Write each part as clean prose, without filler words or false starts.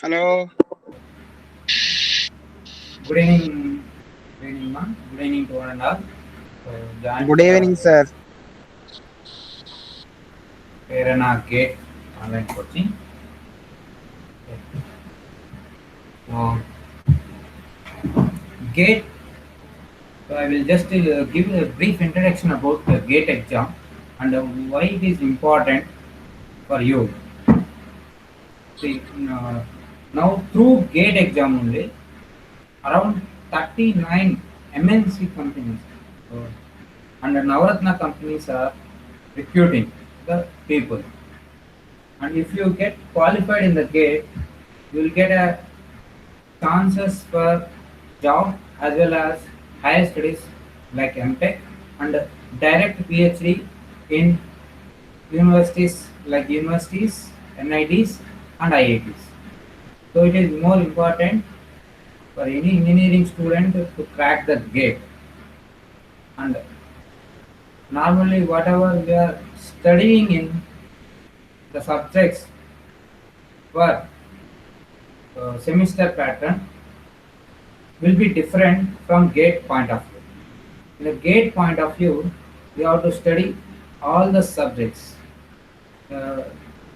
Hello. Good evening, good evening, ma'am. Good evening to one and all. So, join Good for the evening, sir. Prerana Gate online coaching. So, Gate. So, I will just give a brief introduction about the Gate exam and why it is important for you. See, now through Gate exam only, around 39 MNC companies uh, and Navaratna companies are recruiting the people. And if you get qualified in the gate, you will get a chances for job as well as higher studies like MTech and direct PhD in universities, NITs and IITs. So it is more important for any engineering student to crack the gate. And normally whatever we are studying in the subjects for semester pattern will be different from gate point of view. In a gate point of view, we have to study all the subjects uh,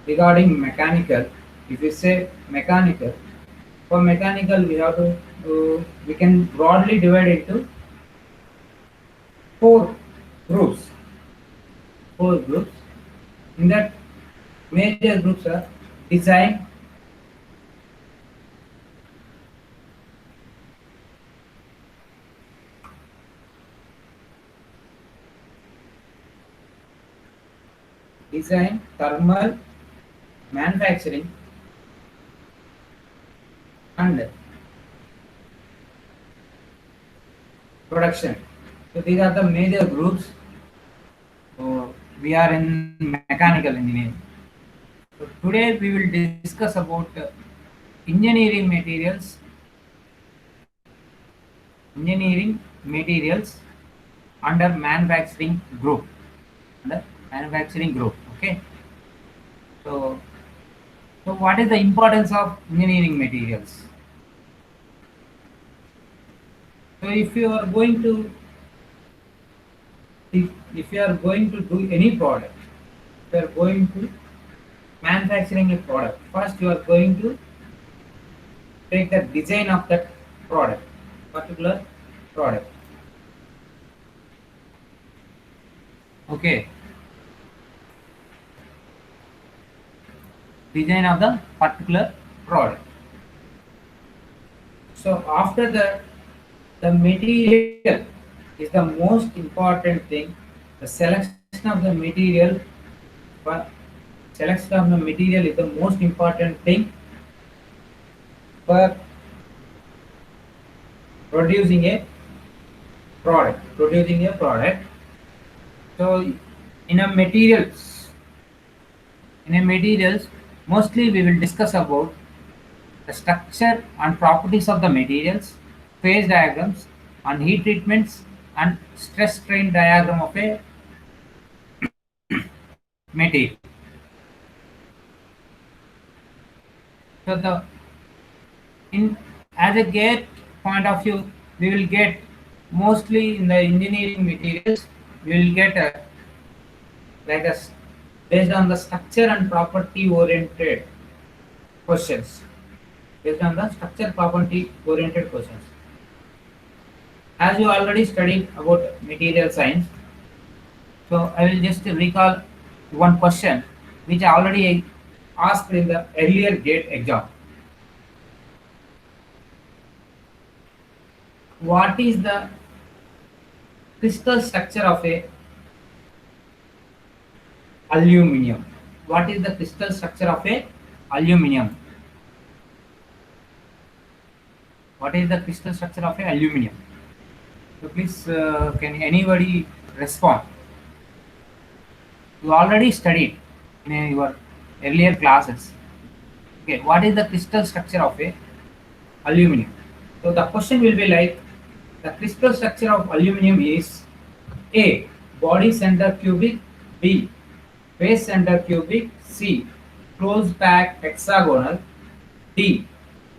regarding mechanical. If we say mechanical, for mechanical we have to we can broadly divide into four groups. Four groups. In that, major groups are design, thermal, manufacturing, and production. So these are the major groups. So we are in mechanical engineering. So today we will discuss about engineering materials, engineering materials under manufacturing group, under manufacturing group. Okay. So what is the importance of engineering materials? So if you are going to do any product, if you are going to manufacturing a product, first you are going to take the design of that product, particular product. Okay, design of the particular product. So after that, the material is the most important thing. The selection of the material for selection of the material is the most important thing for producing a Producing a product. So in a materials, mostly we will discuss about the structure and properties of the materials, phase diagrams, and heat treatments and stress strain diagram of a material. So the in as a gate point of view, we will get mostly in the engineering materials, we will get a, like a based on the structure and property oriented questions. Based on the structure property oriented questions. As you already studied about material science, so I will just recall one question which I already asked in the earlier GATE exam. What is the crystal structure of a aluminium? What is the crystal structure of a aluminium? What is the crystal structure of a aluminium? So please, can anybody respond? You already studied in your earlier classes. Okay, what is the crystal structure of a aluminum? So the question will be like the crystal structure of aluminum is A. Body center cubic, B. Face center cubic, C. Closed pack hexagonal, D.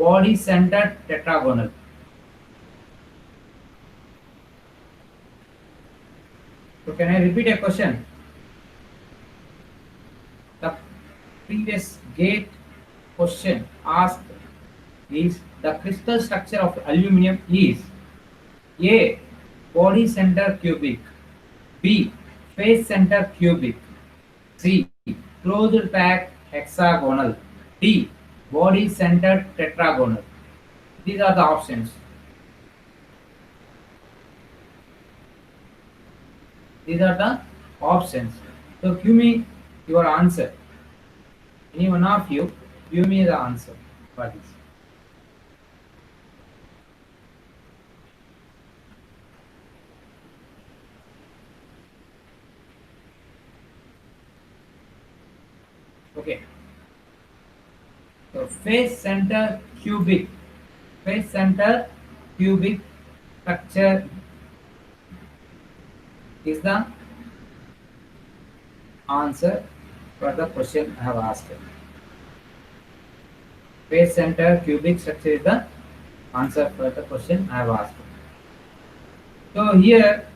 body centered tetragonal. So can I repeat a question? The previous gate question asked is the crystal structure of aluminum is A. Body center cubic, B. Face center cubic, C. Closed pack hexagonal, D. Body centered tetragonal. These are the options. These are the options. So give me your answer. Any one of you, give me the answer for this. Okay. So face center cubic structure is the answer for the question I have asked. Face center cubic structure is the answer for the question I have asked. So here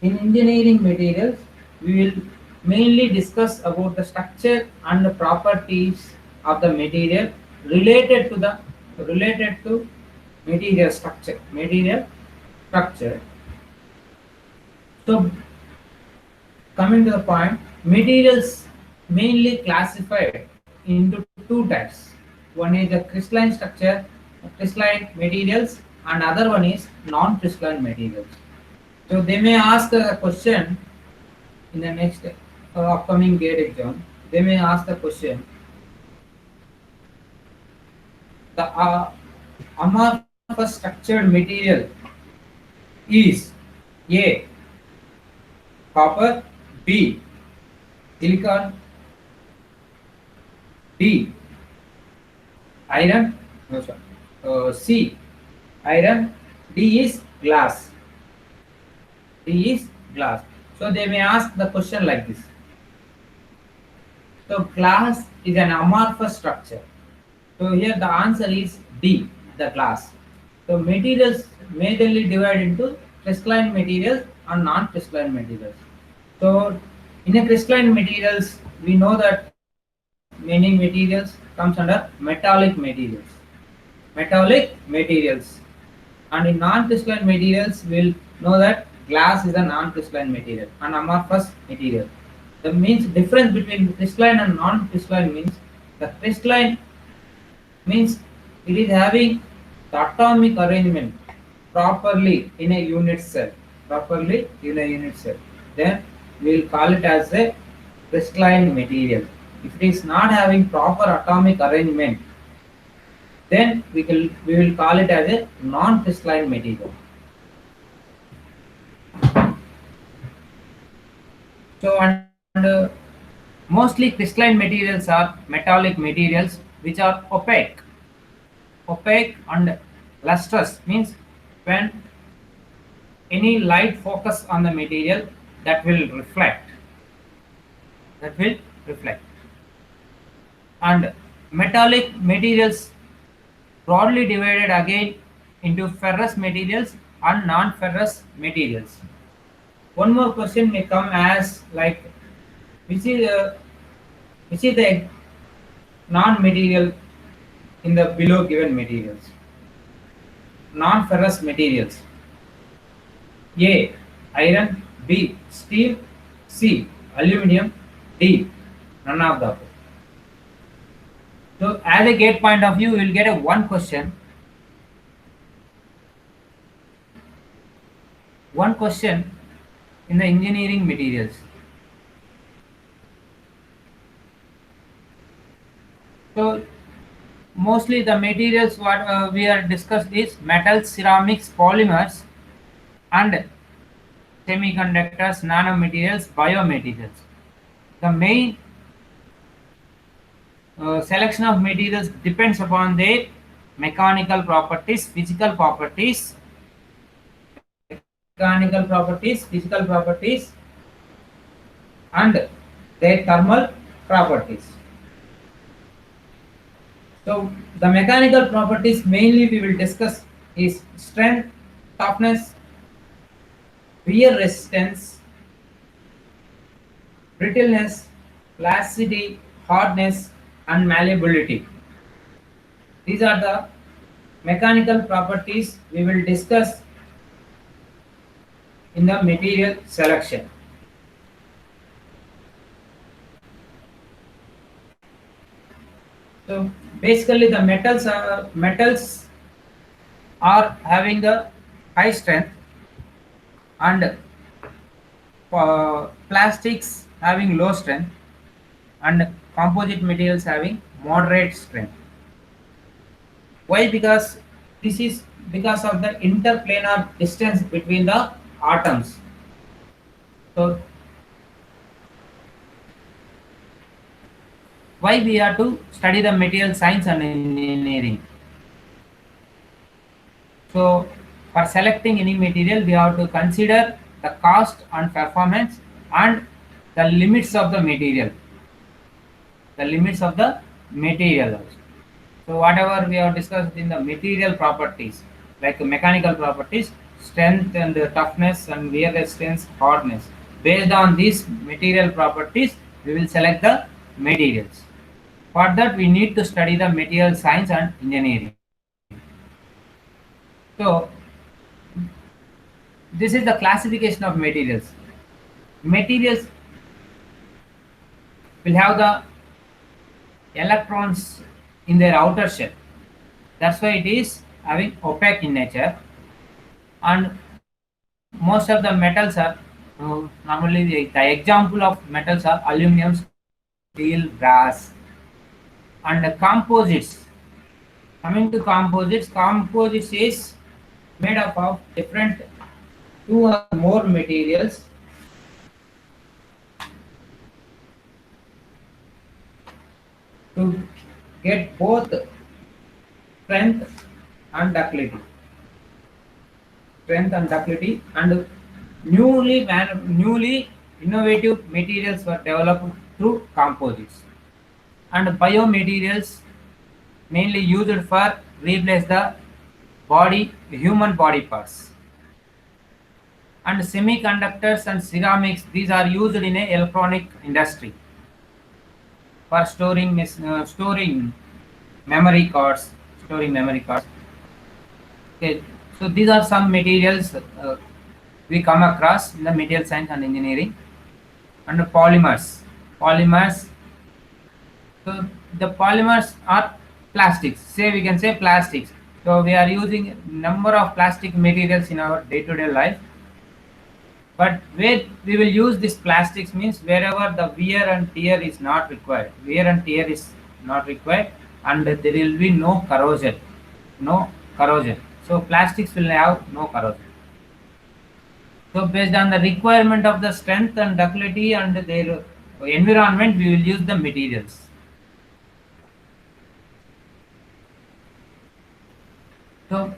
in engineering materials, we will mainly discuss about the structure and the properties of the material related to material structure. Material structure. So coming to the point, materials mainly classified into two types. One is the crystalline structure, crystalline materials, and other one is non-crystalline materials. So they may ask a question in the next upcoming gate exam. They may ask the question: the amorphous structured material is A. Copper, B. Silicon, D. Iron, no, sorry. C. Iron, D is glass. D is glass. So they may ask the question like this. So glass is an amorphous structure. So here the answer is D, the glass. So materials majorly divide into crystalline materials and non-crystalline materials. So in a crystalline materials, we know that many materials comes under metallic materials. Metallic materials. And in non-crystalline materials, we'll know that glass is a non-crystalline material, an amorphous material. The means difference between crystalline and non-crystalline means the crystalline means it is having the atomic arrangement properly in a unit cell. Properly in a unit cell. Then we will call it as a crystalline material. If it is not having proper atomic arrangement, then we will call it as a non-crystalline material. So mostly crystalline materials are metallic materials which are opaque. Opaque and lustrous means when any light focus on the material that will reflect. That will reflect. And metallic materials broadly divided again into ferrous materials and non-ferrous materials. One more question may come as like which is the non-material in the below given materials. Non-ferrous materials. A. Iron, B. Steel, C. Aluminium, D. None of the above. So as a gate point of view, you will get a one question. One question in the engineering materials. So mostly the materials what we are discussed is metals, ceramics, polymers, and semiconductors, nanomaterials, biomaterials. The main selection of materials depends upon their mechanical properties, physical properties, and their thermal properties. So the mechanical properties mainly we will discuss is strength, toughness, wear resistance, brittleness, plasticity, hardness, and malleability. These are the mechanical properties we will discuss in the material selection. So basically the metals are having a high strength, and plastics having low strength, and composite materials having moderate strength. Why? Because this is because of the interplanar distance between the atoms. So why we have to study the material science and engineering? So for selecting any material, we have to consider the cost and performance and the limits of the material. The limits of the material also. So whatever we have discussed in the material properties, like mechanical properties, strength and toughness and wear resistance, hardness. Based on these material properties, we will select the materials. For that, we need to study the material science and engineering. So this is the classification of materials. Materials will have the electrons in their outer shell. That's why it is having opaque in nature. And most of the metals are normally the example of metals are aluminum, steel, brass, and composites. Coming to composites is made up of different two or more materials to get both strength and ductility. Strength and ductility, and newly innovative materials were developed through composites, and biomaterials mainly used for replace the human body parts, and semiconductors and ceramics, these are used in a electronic industry for storing memory cards storing memory cards. Okay, so these are some materials we come across in the material science and engineering. And polymers, so the polymers are plastics, say we can say plastics. So we are using number of plastic materials in our day-to-day life, but where we will use this plastics means wherever the wear and tear is not required, and there will be no corrosion. So plastics will have no corrosion. So based on the requirement of the strength and ductility and their environment, we will use the materials. So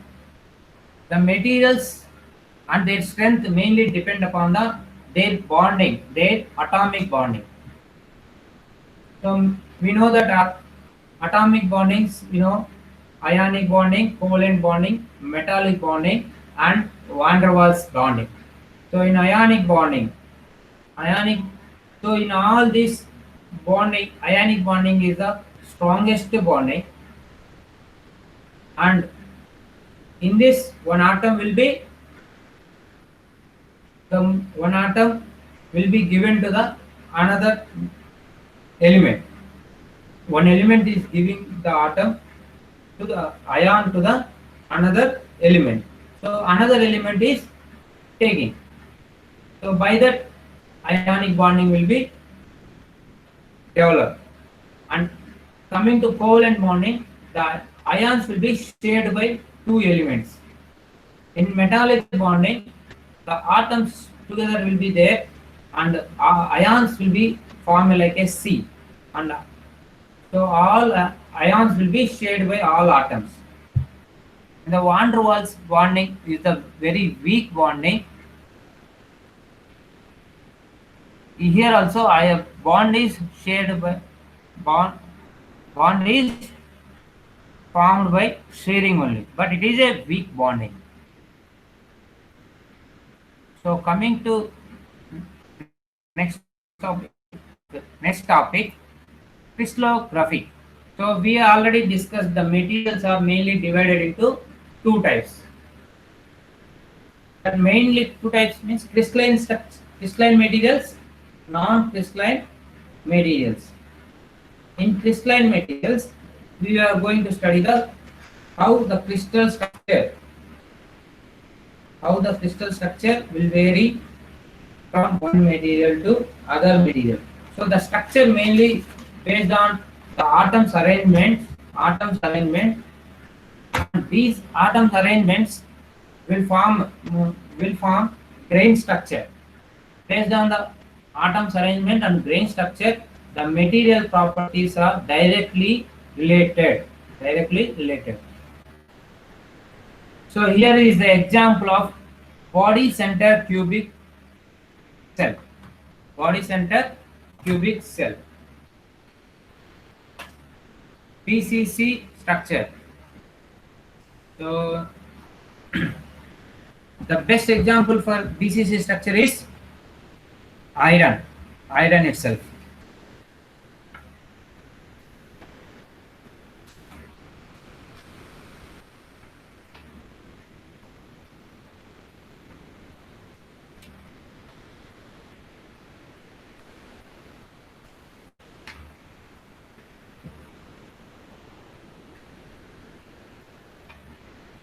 the materials and their strength mainly depend upon their atomic bonding. So we know that atomic bondings, ionic bonding, covalent bonding, metallic bonding, and van der Waals bonding. So in ionic, so in all this bonding, ionic bonding is the strongest bonding, and in this the one atom will be given to the another element. One element is giving the atom to the ion to the another element. So another element is taking. So by that ionic bonding will be developed. And coming to covalent bonding, the ions will be shared by two elements. In metallic bonding, the atoms together will be there, and ions will be formed like a C, and so all ions will be shared by all atoms. The van der Waals bonding is the very weak bonding. Here also I have bond is shared by bond is formed by sharing only, but it is a weak bonding. So coming to next topic, crystallography. So we already discussed the materials are mainly divided into two types. But mainly two types means crystalline materials, non-crystalline materials. In crystalline materials, we are going to study the how the crystal structure will vary from one material to other material. So the structure mainly based on the atoms arrangement, and these atoms arrangements will form grain structure. Based on the atoms arrangement and grain structure, the material properties are directly related. Directly related. So here is the example of body center cubic cell. Body center cubic cell. BCC structure. So the best example for BCC structure is iron itself.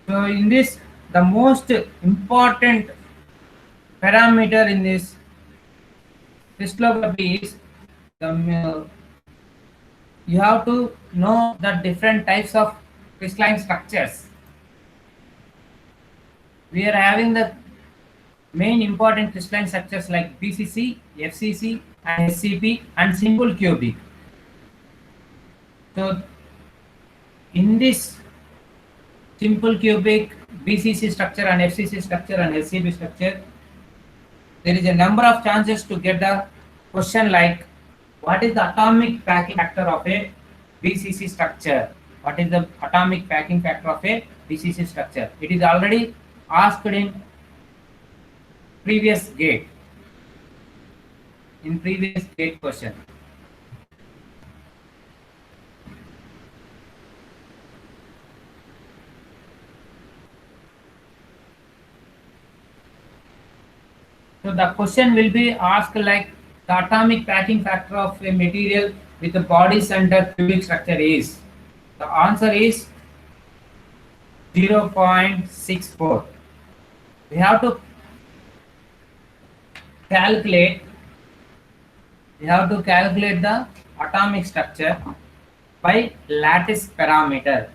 So in this, the most important parameter in this crystallography is you have to know the different types of crystalline structures. We are having the main important crystalline structures like BCC, FCC, and SCP, and simple cubic. So in this simple cubic, BCC structure and FCC structure and SCP structure, there is a number of chances to get the question like, what is the atomic packing factor of a BCC structure? What is the atomic packing factor of a BCC structure? It is already asked in previous gate. In previous gate question. So the question will be asked like the atomic packing factor of a material with a body center cubic structure is. The answer is 0.64. We have to calculate. We have to calculate the atomic structure by lattice parameter.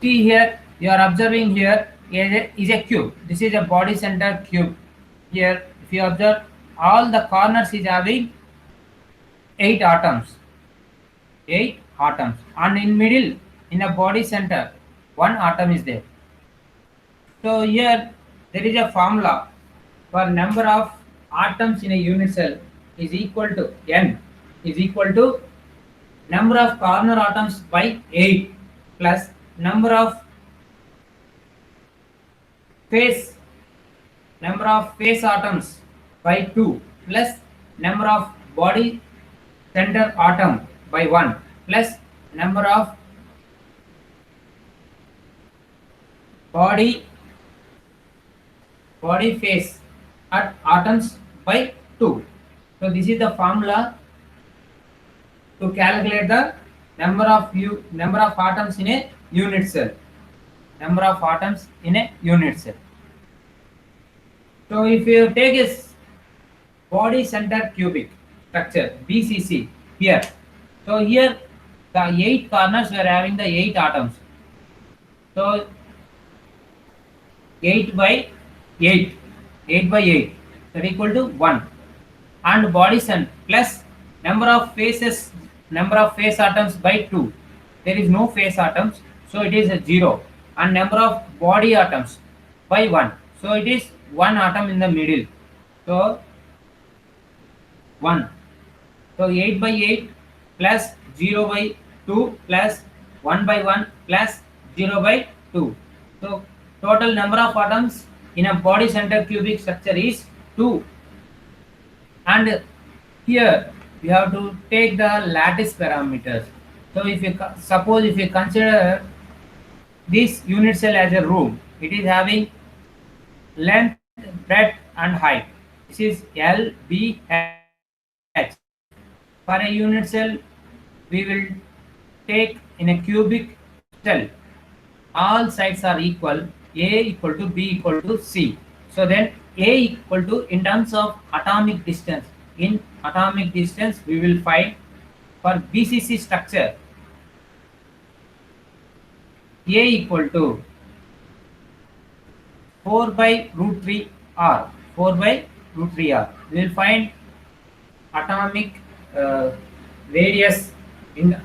See here, you are observing here is a cube. This is a body center cube. Here, if you observe, all the corners is having 8 atoms. 8 atoms. And in middle, in a body center, 1 atom is there. So here, there is a formula for number of atoms in a unit cell is equal to n is equal to number of corner atoms by 8 plus number of face atoms by 2 plus number of body center atom by 1 plus number of body face at atoms by 2. So this is the formula to calculate the number of atoms in a unit cell. Number of atoms in a unit cell. So if you take a body center cubic structure BCC here, so here the 8 corners were having the 8 atoms. So 8 by 8 that equal to 1, and body center plus number of face atoms by 2. There is no face atoms, so it is a 0, and number of body atoms by 1, so it is 1 atom in the middle. So 1. So 8 by 8 plus 0 by 2 plus 1 by 1 plus 0 by 2. So total number of atoms in a body center cubic structure is 2. And here we have to take the lattice parameters. So if you suppose if you consider this unit cell as a room, it is having length, breadth and height. This is L, B, H. For a unit cell, we will take in a cubic cell. All sides are equal. A equal to B equal to C. So then A equal to in terms of atomic distance. In atomic distance, we will find for BCC structure. A equal to 4 by root 3 R. 4 by root 3 R. We will find atomic radius in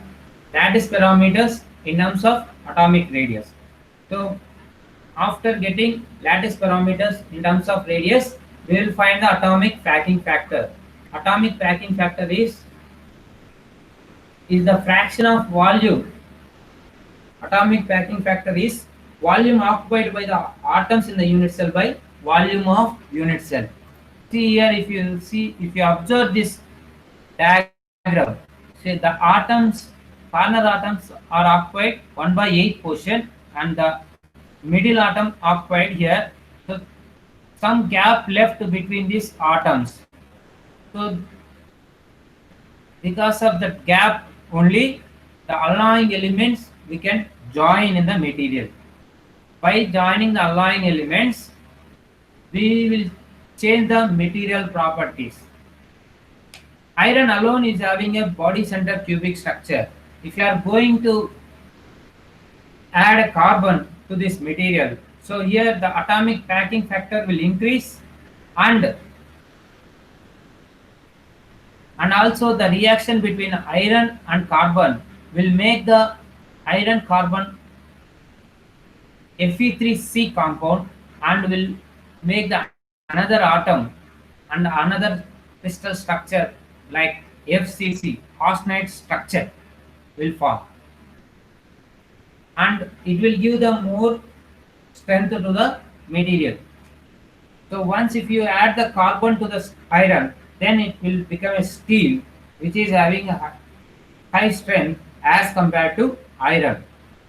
lattice parameters in terms of atomic radius. So after getting lattice parameters in terms of radius, we will find the atomic packing factor. Atomic packing factor is the fraction of volume. Atomic packing factor is volume occupied by the atoms in the unit cell by volume of unit cell. See here, if you observe this diagram, say the atoms, corner atoms are occupied 1 by 8 portion and the middle atom occupied here. So some gap left between these atoms. So because of that gap only, the alloying elements we can join in the material. By joining the alloying elements, we will change the material properties. Iron alone is having a body center cubic structure. If you are going to add a carbon to this material, so here the atomic packing factor will increase, and also the reaction between iron and carbon will make the iron carbon Fe3C compound and will make the another atom and another crystal structure like FCC, austenite structure will form, and it will give the more strength to the material. So once if you add the carbon to the iron, then it will become a steel which is having a high strength as compared to iron,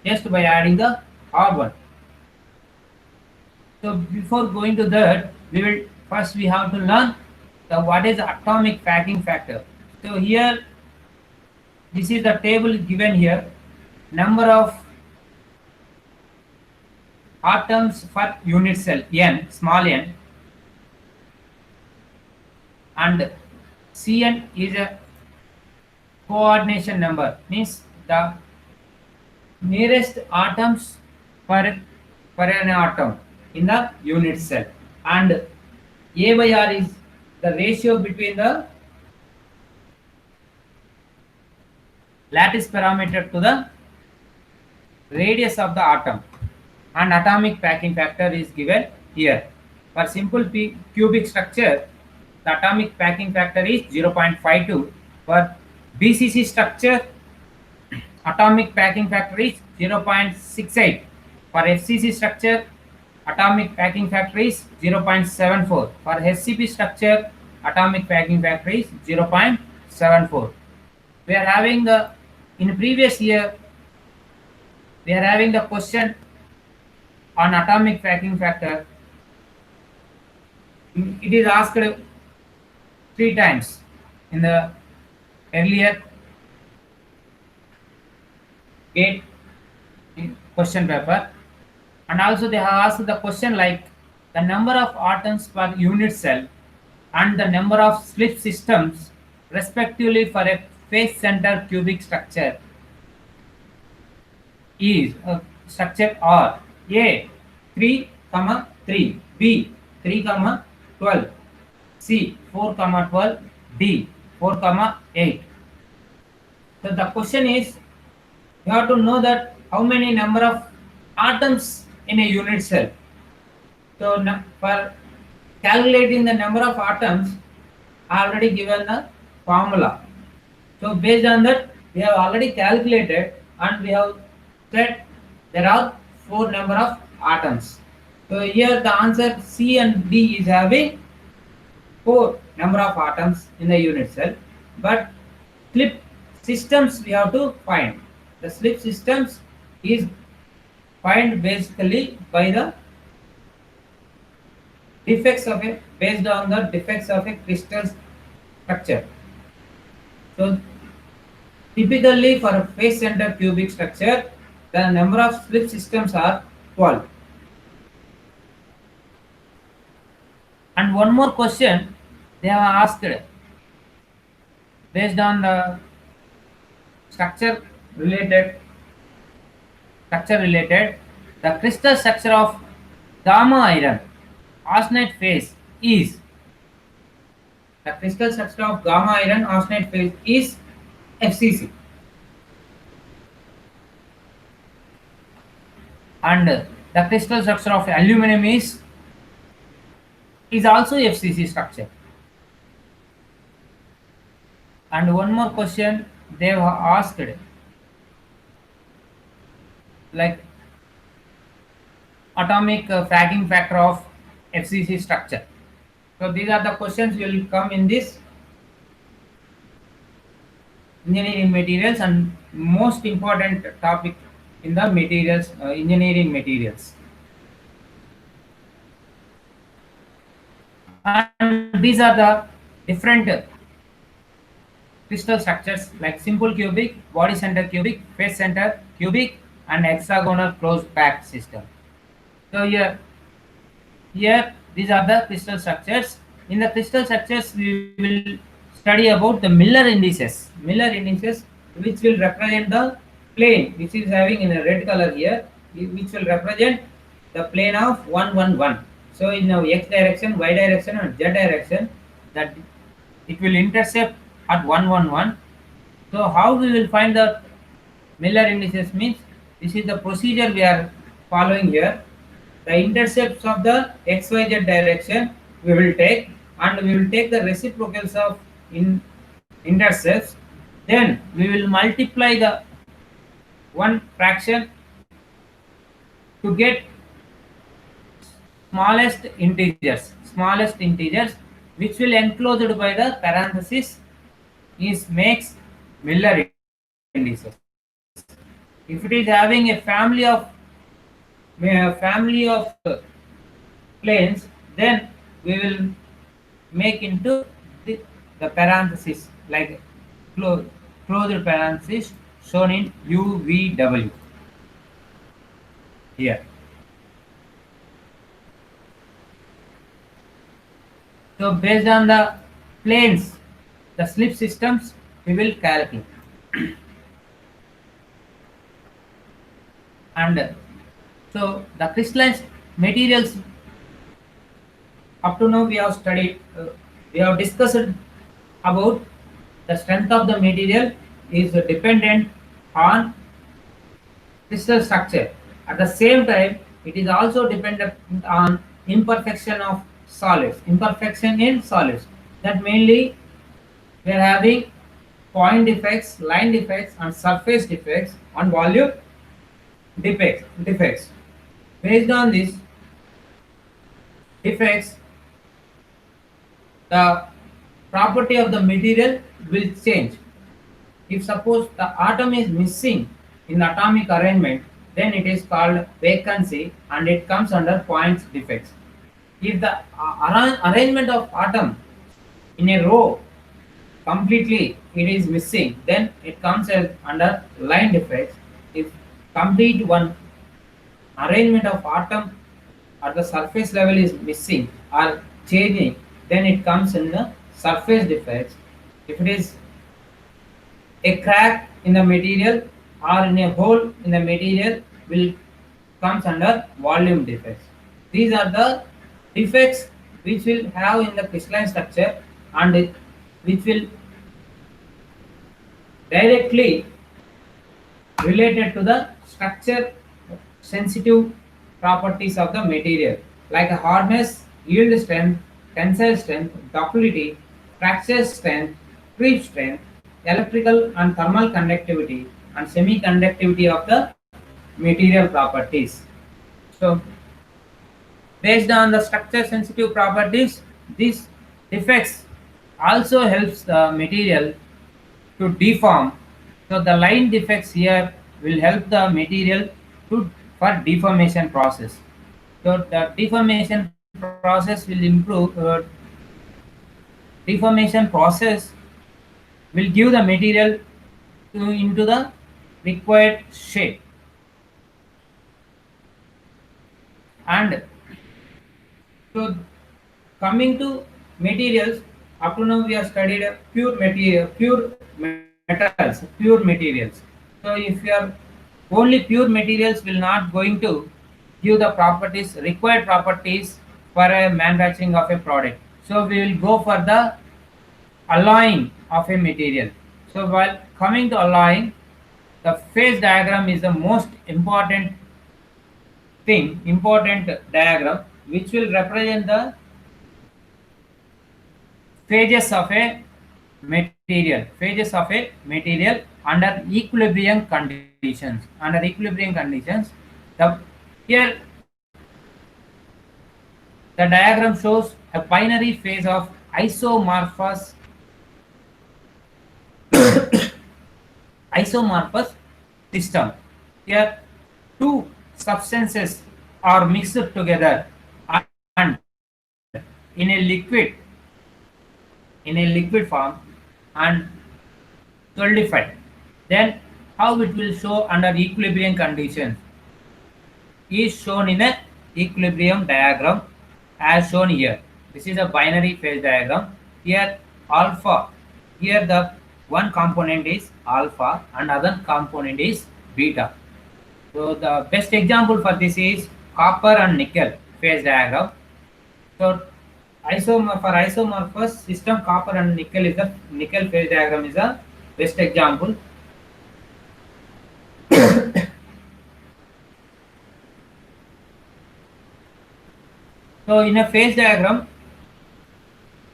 just by adding the carbon. So before going to that, we have to learn what is the atomic packing factor. So here, this is the table given here. Number of atoms per unit cell, n, small n, and Cn is a coordination number, means the nearest atoms per an atom in the unit cell, and A by R is the ratio between the lattice parameter to the radius of the atom, and atomic packing factor is given here. For simple cubic structure, the atomic packing factor is 0.52. For BCC structure, atomic packing factor is 0.68. For FCC structure, atomic packing factor is 0.74. For SCP structure, atomic packing factor is 0.74. We are having in previous year, we are having the question on atomic packing factor. It is asked 3 times in the earlier GATE question paper, and also they have asked the question like the number of atoms per unit cell and the number of slip systems respectively for a face center cubic structure is structure R: A 3, 3, B 3, 12, C 4, 12, D 4, 8. So the question is, you have to know that how many number of atoms in a unit cell. So for calculating the number of atoms, I already given the formula. So based on that, we have already calculated and we have said there are four number of atoms. So here the answer C and D is having four number of atoms in the unit cell, but slip systems we have to find. The slip systems is find basically by the defects of a based on the defects of a crystal structure. So typically for a face center cubic structure, the number of slip systems are 12. And one more question they have asked based on the structure related the crystal structure of gamma iron arsenide phase is the crystal structure of gamma iron arsenide phase is FCC, and the crystal structure of aluminum is also FCC structure. And one more question they have asked, like atomic fracking factor of FCC structure. So these are the questions will come in this engineering materials and most important topic in the materials engineering materials. And these are the different crystal structures like simple cubic, body center cubic, face center cubic, and hexagonal closed packed system. So here these are the crystal structures. In the crystal structures, we will study about the Miller indices. Miller indices, which will represent the plane, which is having in a red color here, which will represent the plane of 111. So in the x direction, y direction, and z direction, that it will intercept at 111. So how we will find the Miller indices means this is the procedure we are following here. The intercepts of the xyz direction we will take, and we will take the reciprocals of intercepts. Then we will multiply the one fraction to get smallest integers, which will enclosed by the parenthesis is makes Miller indices. If it is having a family of planes, then we will make into the parenthesis like closed parenthesis shown in UVW here. So based on the planes, the slip systems we will calculate. And so the crystalline materials up to now we have studied, we have discussed about the strength of the material is dependent on crystal structure. At the same time, it is also dependent on imperfection of solids. Imperfection in solids. That mainly we are having point defects, line defects, and surface defects, and volume defects. Based on these defects, the property of the material will change. If suppose the atom is missing in the atomic arrangement, then it is called vacancy and it comes under points defects. If the arrangement of atom in a row completely it is missing, then it comes as under line defects. If complete one arrangement of atom at the surface level is missing or changing, then it comes in the surface defects. If it is a crack in the material or in a hole in the material, will comes under volume defects. These are the defects which will have in the crystalline structure and which will directly related to the structure sensitive properties of the material like a hardness, yield strength, tensile strength, ductility, fracture strength, creep strength, electrical and thermal conductivity, and semiconductivity of the material properties. So, based on the structure sensitive properties, these defects also helps the material to deform. So the line defects here will help the material to for deformation process. So the deformation process will improve. Deformation process will give the material into the required shape. And so coming to materials, up to now we have studied pure material, pure metals, pure materials. So if you are only pure materials will not going to give the properties, required properties for a manufacturing of a product. So we will go for the alloying of a material. So while coming to alloying, the phase diagram is the most important diagram which will represent the phases of a material under equilibrium conditions. Under equilibrium conditions, the here the diagram shows a binary phase of isomorphous system. Here two substances are mixed together and in a liquid form and solidified. Then how it will show under equilibrium conditions is shown in a equilibrium diagram as shown here. This is a binary phase diagram. Here alpha, here the one component is alpha and other component is beta. So the best example for this is copper and nickel phase diagram. So for isomorphous system, copper and nickel is the nickel phase diagram is the best example. So in a phase diagram,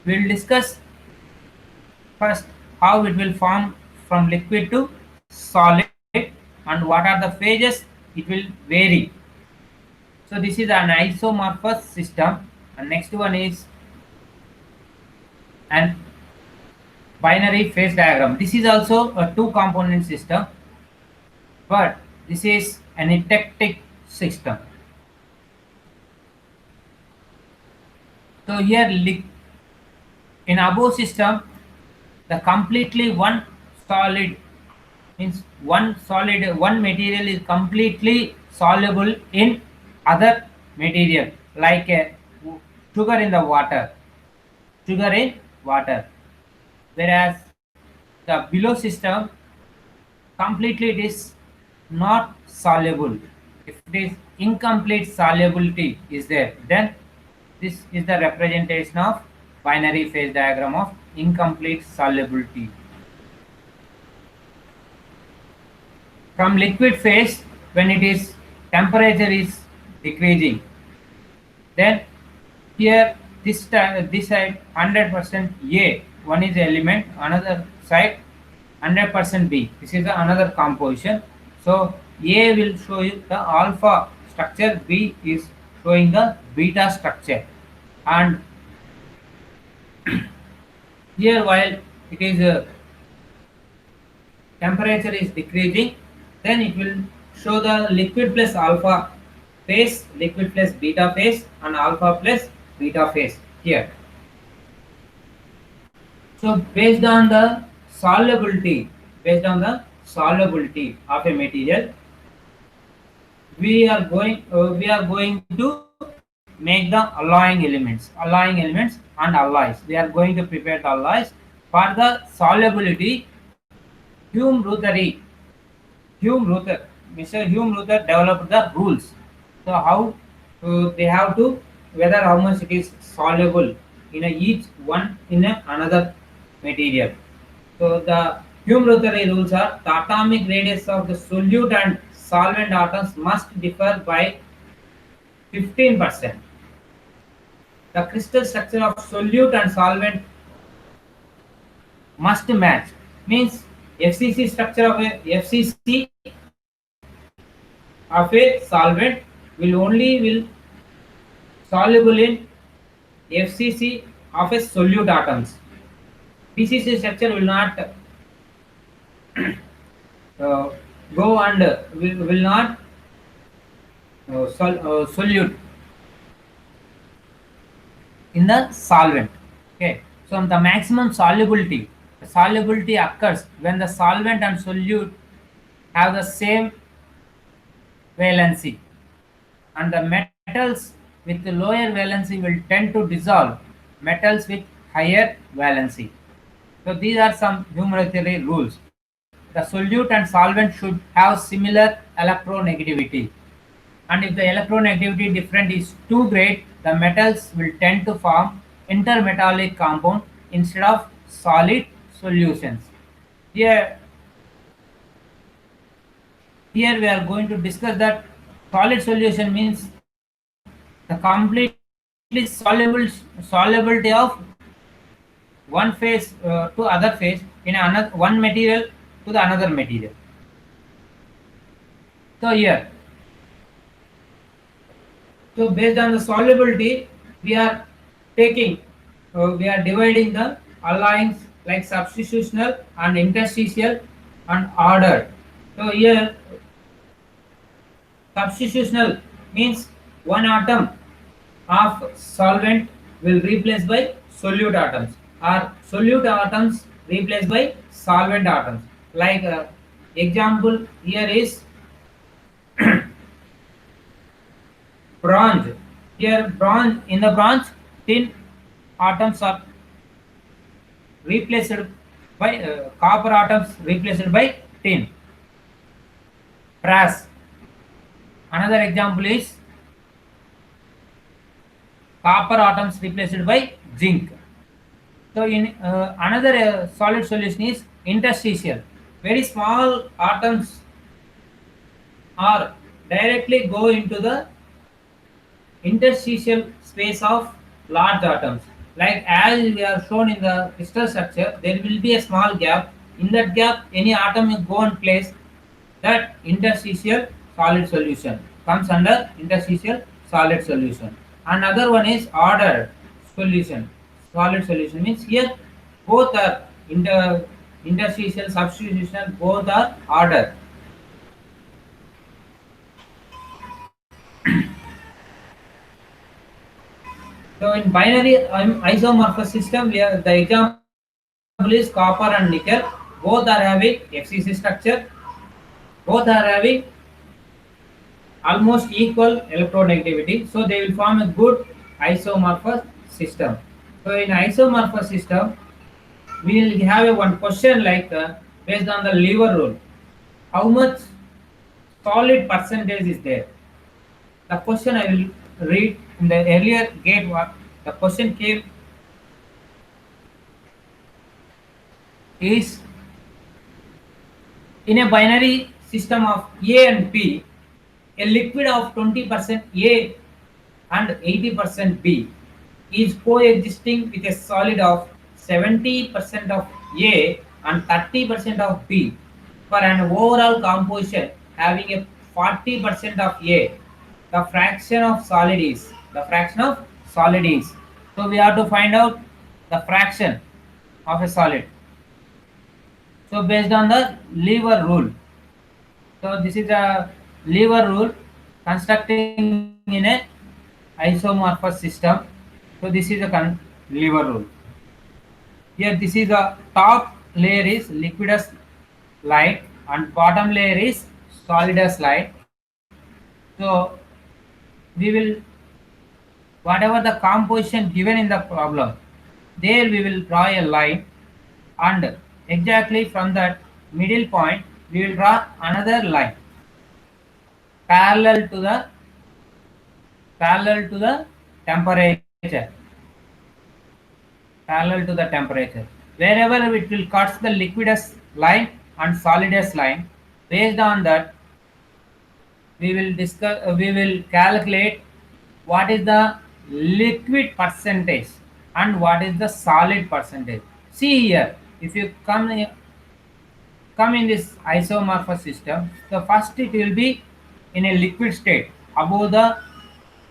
we will discuss first how it will form from liquid to solid and what are the phases it will vary. So this is an isomorphous system, and next one is an binary phase diagram. This is also a two component system, but this is an eclectic system. So here in above system, the completely one solid means one material is completely soluble in other material like sugar in the water, whereas the below system completely it is not soluble. If it is incomplete solubility is there, then this is the representation of binary phase diagram of incomplete solubility. From liquid phase, when it is temperature is decreasing, then here this side 100% A, one is element, another side 100% B. This is another composition. So A will show you the alpha structure, B is showing the beta structure, and here while it is temperature is decreasing, then it will show the liquid plus alpha phase, liquid plus beta phase, and alpha plus beta phase here. So based on the solubility of a material, we are going to make the alloying elements and alloys. We are going to prepare the alloys for the solubility. Mr. Hume Ruther developed the rules. So how they have to, whether how much it is soluble in each one in another material. So the Hume Ruther rules are: the atomic radius of the solute and solvent atoms must differ by 15%. the crystal structure of solute and solvent must match. Means FCC structure of a FCC of a solvent will soluble in FCC of a solute atoms. PCC structure will not uh, go and will not solute in the solvent. Okay, so the maximum solubility occurs when the solvent and solute have the same valency, and the metals with the lower valency will tend to dissolve metals with higher valency. So these are some numerical rules. The solute and solvent should have similar electronegativity, and if the electronegativity difference is too great, the metals will tend to form intermetallic compound instead of solid solutions. Here, here we are going to discuss that solid solution means the completely solubility of one phase to other phase in another one material to the another material. So here, so based on the solubility, we are taking, we are dividing the alloyings like substitutional and interstitial and ordered. So here, substitutional means one atom of solvent will replace by solute atoms, or solute atoms replaced by solvent atoms. Like example here is bronze. Here bronze, in the bronze, tin atoms are replaced by copper atoms replaced by tin. Brass. Another example is copper atoms replaced by zinc. So in another solid solution is interstitial. Very small atoms are directly go into the interstitial space of large atoms. Like as we are shown in the crystal structure, there will be a small gap. In that gap, any atom will go and place that interstitial solid solution. Comes under interstitial solid solution. Another one is ordered solution. Solid solution means here both are interstitial substitution, both are ordered. So in binary isomorphous system, where the example is copper and nickel, both are having FCC structure, both are having almost equal electronegativity, so they will form a good isomorphous system. So in isomorphous system, we will have a one question like based on the lever rule, how much solid percentage is there? The question I will read in the earlier gate work. The question came is in a binary system of A and B, a liquid of 20% A and 80% B is coexisting with a solid of 70% of A and 30% of B for an overall composition having a 40% of A. The fraction of solid is, so we have to find out the fraction of a solid. So based on the lever rule, so this is a lever rule constructing in a isomorphous system. So this is a lever rule. Here this is the top layer is liquidous light and bottom layer is solidus light. So we will, whatever the composition given in the problem, there we will draw a line, and exactly from that middle point we will draw another line parallel to the temperature, wherever it will cut the liquidous line and solidus line. Based on that, we will calculate what is the liquid percentage and what is the solid percentage. See here, if you come in this isomorphous system, the first it will be in a liquid state above the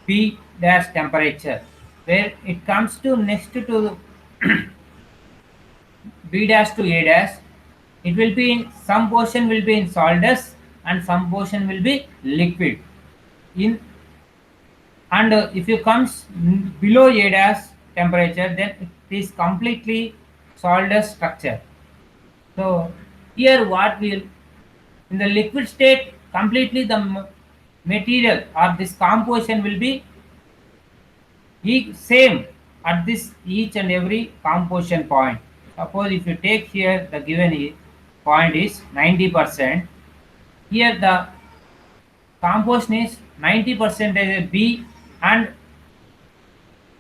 B dash temperature, where it comes to next to B dash to A dash. It will be in some portion will be in solidus and some portion will be liquid. In and if you comes below A dash temperature, then it is completely solidus structure. So here what will in the liquid state completely the material or this composition will be same at this each and every composition point. Suppose if you take here the given point is 90%, here the composition is 90 percentage B and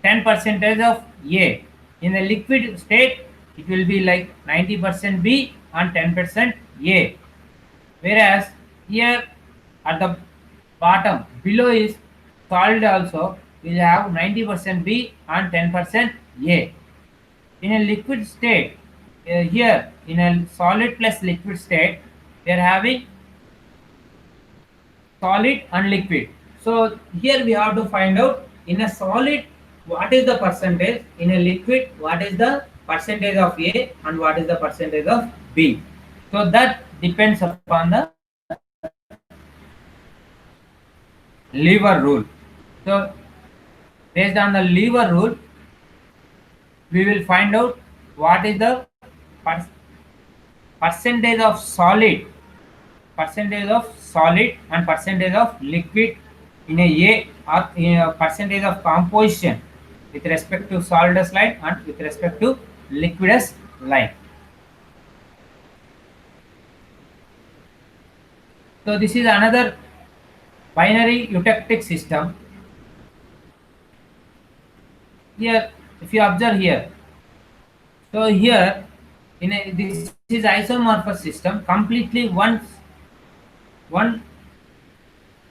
10 percentage of A. In the liquid state, it will be like 90% B and 10% A. Whereas here at the bottom below is solid also will have 90% B and 10% A. In a liquid state, here in a solid plus liquid state, we are having solid and liquid. So here we have to find out in a solid what is the percentage, in a liquid what is the percentage of A and what is the percentage of B. So that depends upon the lever rule. So based on the lever rule, we will find out what is the percentage of solid and percentage of liquid in a or in a percentage of composition with respect to solidus line and with respect to liquidus line. So this is another binary eutectic system. Here if you observe here, so here this is isomorphous system, completely one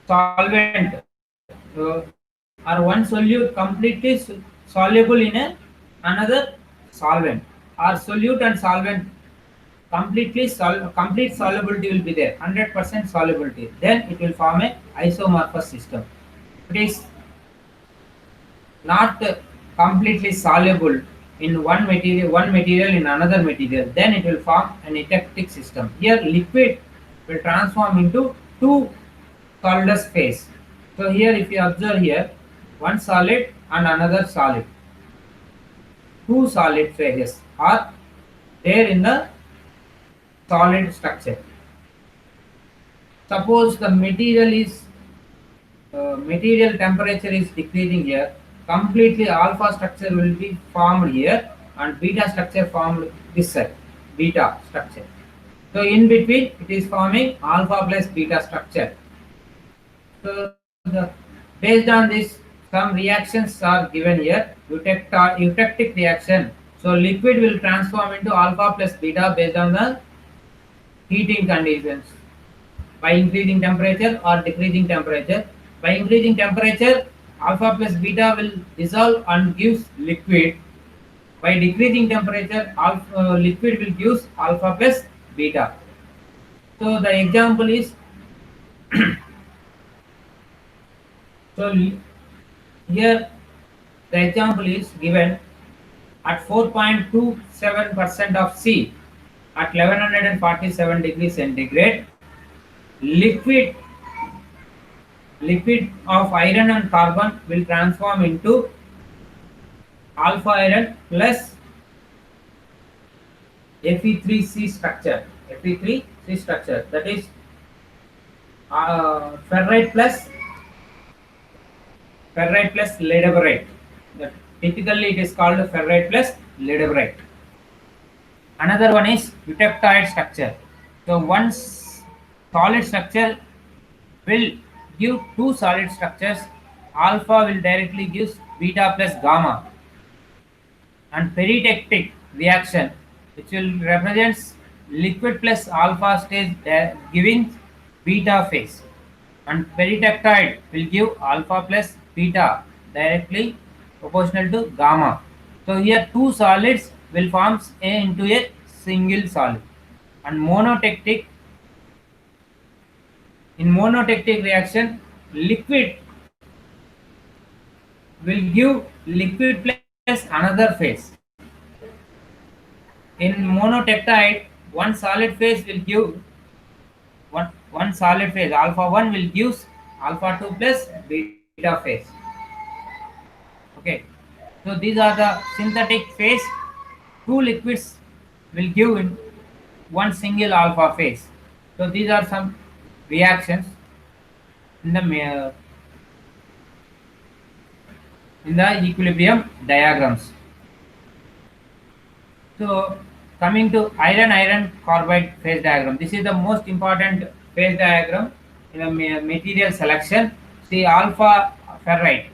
solvent or one solute completely soluble in another solvent, or solute and solvent completely complete solubility will be there, 100% solubility, then it will form a isomorphous system. It is not completely soluble in one material in another material, then it will form an eutectic system. Here liquid will transform into two solidus phase. So here if you observe here, one solid and another solid, two solid phases are there in the solid structure. Suppose the material temperature is decreasing here, completely alpha structure will be formed here and beta structure formed this side, beta structure. So in between it is forming alpha plus beta structure. So based on this, some reactions are given here. Eutectic reaction. So liquid will transform into alpha plus beta based on the heating conditions by increasing temperature or decreasing temperature. By increasing temperature, alpha plus beta will dissolve and gives liquid. By decreasing temperature, liquid will give alpha plus beta. So the example is so here the example is given at 4.27% of C at 1147 degrees centigrade, liquid of iron and carbon will transform into alpha iron plus Fe3C structure. Fe3C structure, that is ferrite plus laterite. Typically it is called ferrite plus laterite. Another one is eutectoid structure. So one solid structure will give two solid structures. Alpha will directly give beta plus gamma. And peritectic reaction, which will represents liquid plus alpha stage giving beta phase. And peritectoid will give alpha plus beta directly proportional to gamma. So here two solids will form into a single solid. And monotectic reaction, liquid will give liquid plus another phase. In monotectide, one solid phase will give one solid phase alpha 1 will give alpha 2 plus beta phase. Okay, so these are the synthetic phase. Two liquids will give in one single alpha phase. So these are some reactions in the equilibrium diagrams. So coming to iron carbide phase diagram, this is the most important phase diagram in a material selection. See, alpha ferrite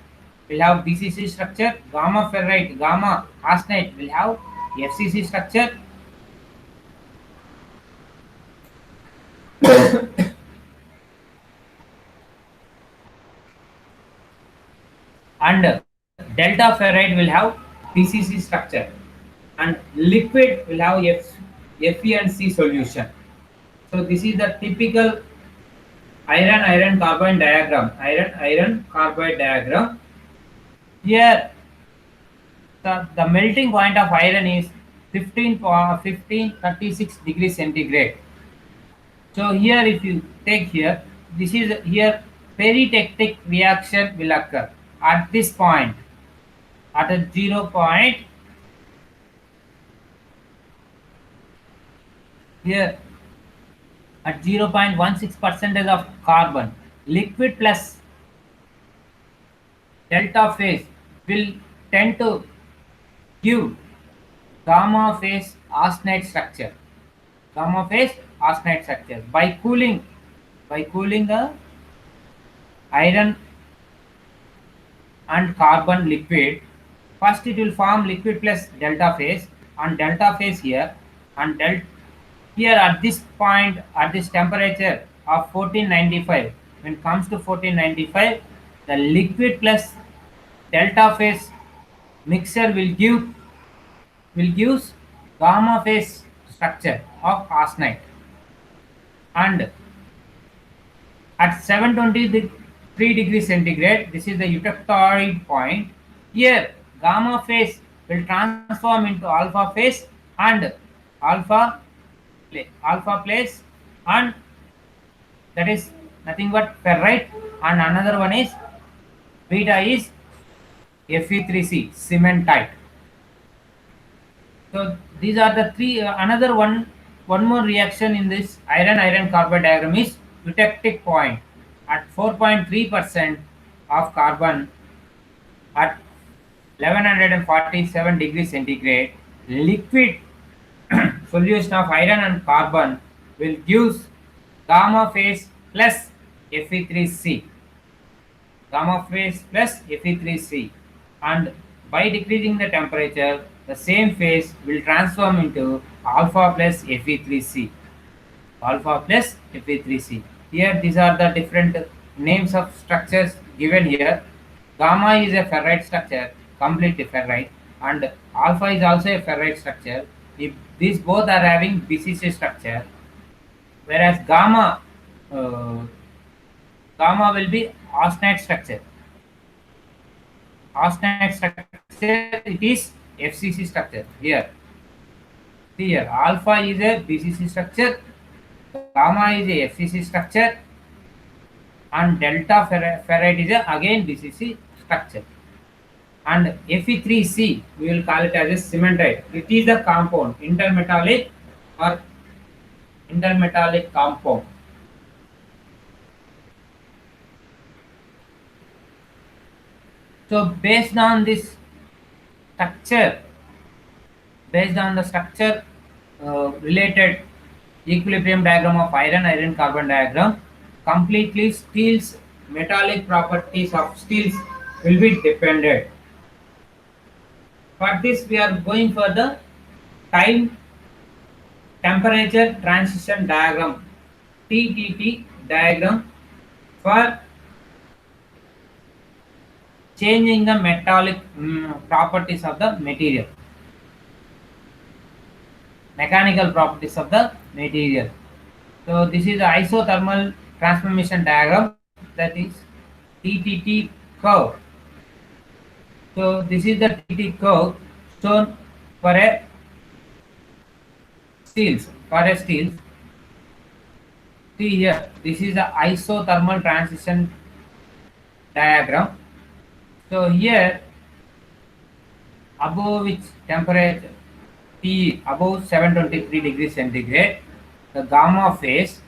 will have BCC structure, gamma ferrite, gamma arsenide will have FCC structure, and delta ferrite will have BCC structure, and liquid will have Fe and C solution. So this is the typical iron carbide diagram. Iron carbide diagram. Here the melting point of iron is 1536 degrees centigrade. So here if you take here, this is here peritectic reaction will occur at this point, at a 0 point. Here at 0.16 percentage of carbon, liquid plus delta phase will tend to give gamma phase arsenide structure. Gamma phase arsenide structure by cooling the iron and carbon liquid. First it will form liquid plus delta phase, and delta phase here, and here at this point, at this temperature of 1495, when it comes to 1495, the liquid plus delta phase mixture will give gamma phase structure of arsenide. And at 723 degrees centigrade, this is the eutectoid point. Here gamma phase will transform into alpha phase, and alpha alpha place, and that is nothing but ferrite, and another one is beta is Fe3C cementite. So these are the three. Another one more reaction in this iron carbide diagram is eutectic point. At 4.3% of carbon at 1147 degrees centigrade, liquid solution of iron and carbon will give gamma phase plus Fe3C. Gamma phase plus Fe3C, and by decreasing the temperature, the same phase will transform into alpha plus Fe3C. Alpha plus Fe3C. Here these are the different names of structures given here. Gamma is a ferrite structure, completely ferrite, and alpha is also a ferrite structure. If these both are having BCC structure, whereas uh, gamma will be austenite structure. Austenite structure, it is FCC structure. Here, see here, alpha is a BCC structure, gamma is a FCC structure, and delta ferrite is a again BCC structure. And Fe3C, we will call it as a cementite. It is the compound, intermetallic or intermetallic compound. So structure, based on the structure related equilibrium diagram of iron carbon diagram, completely steel's metallic properties of steels will be dependent. For this we are going for the time temperature transition diagram, TTT diagram, for changing the metallic properties of the material, mechanical properties of the material. So this is the isothermal transformation diagram, that is TTT curve. So this is the TTT curve shown for a steels. For a steels, see here, this is the isothermal transition diagram. So here, above which temperature T above 723 degrees centigrade, the gamma phase,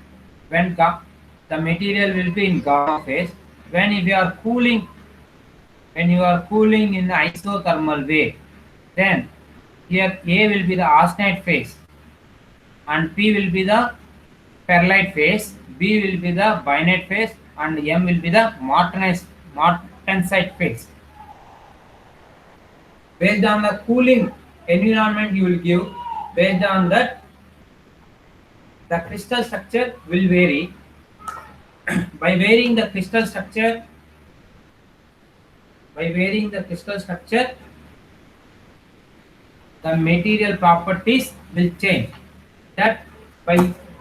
when the material will be in gamma phase. When if you are cooling, when you are cooling in the isothermal way, then here A will be the austenite phase and P will be the perlite phase, B will be the bainite phase, and M will be the martensite phase. Based on the cooling environment you will give, based on that the crystal structure will vary. By varying the crystal structure, the material properties will change. That by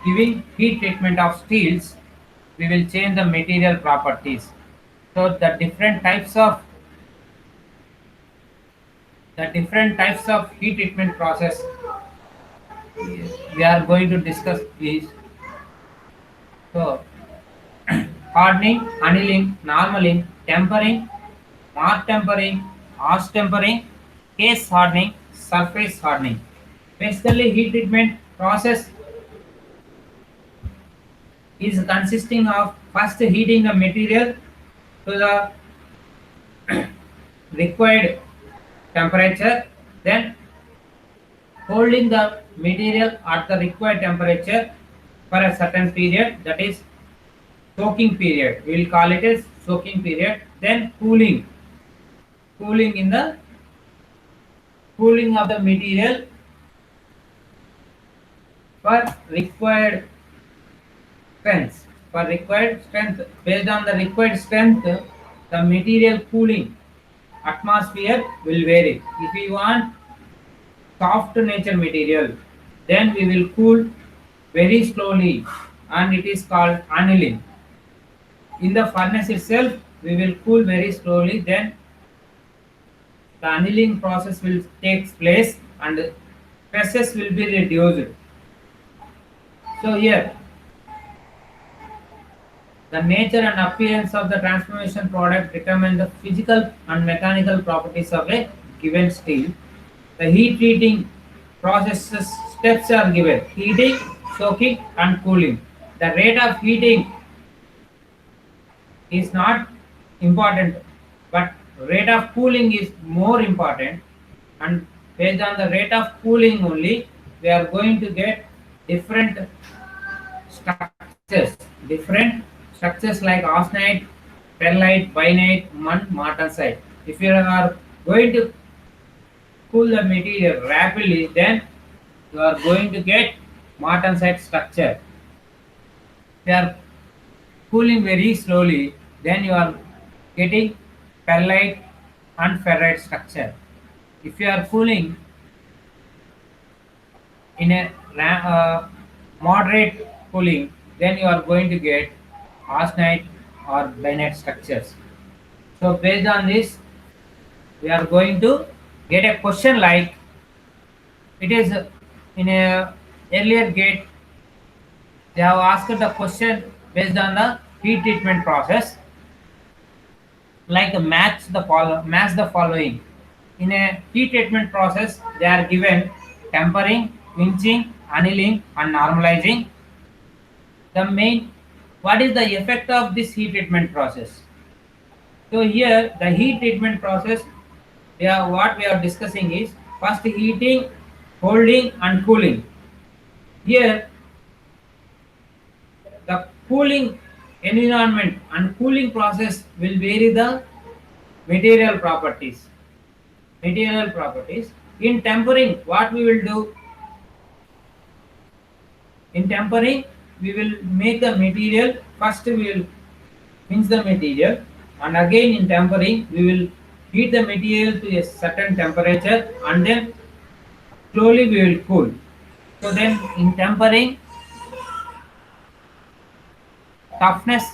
giving heat treatment of steels, we will change the material properties. So the different types of heat treatment process we are going to discuss is, so hardening, annealing, normaling, tempering, mark tempering, arch tempering, case hardening, surface hardening. Basically, heat treatment process is consisting of first heating the material to the required temperature, then holding the material at the required temperature for a certain period, that is soaking period. We will call it as soaking period. Then cooling in the cooling of the material for required strength. Based on the required strength, the material cooling atmosphere will vary. If we want soft nature material, then we will cool very slowly, and it is called annealing. In the furnace itself, we will cool very slowly, then the annealing process will take place and stresses will be reduced. So here, the nature and appearance of the transformation product determine the physical and mechanical properties of a given steel. The heat treating processes steps are given: heating, soaking, and cooling. The rate of heating is not important, but rate of cooling is more important, and based on the rate of cooling only, we are going to get different structures, different structures like austenite, perlite, bainite, martensite. If you are going to cool the material rapidly, then you are going to get martensite structure. If you are cooling very slowly, then you are getting perlite and ferrite structure. If you are cooling in a moderate cooling, then you are going to get austenite or bainite structures. So based on this, we are going to get a question like, it is in a earlier gate, they have asked the question based on the heat treatment process, like match the following. In a heat treatment process, they are given tempering, quenching, annealing, and normalizing. The main, what is the effect of this heat treatment process? So here the heat treatment process, yeah, what we are discussing is first heating, holding, and cooling. Here the cooling environment and cooling process will vary the material properties. In tempering, what we will do? In tempering, we will make the material, first we will pinch the material, And again in tempering, we will heat the material to a certain temperature and then slowly we will cool. So then in tempering, toughness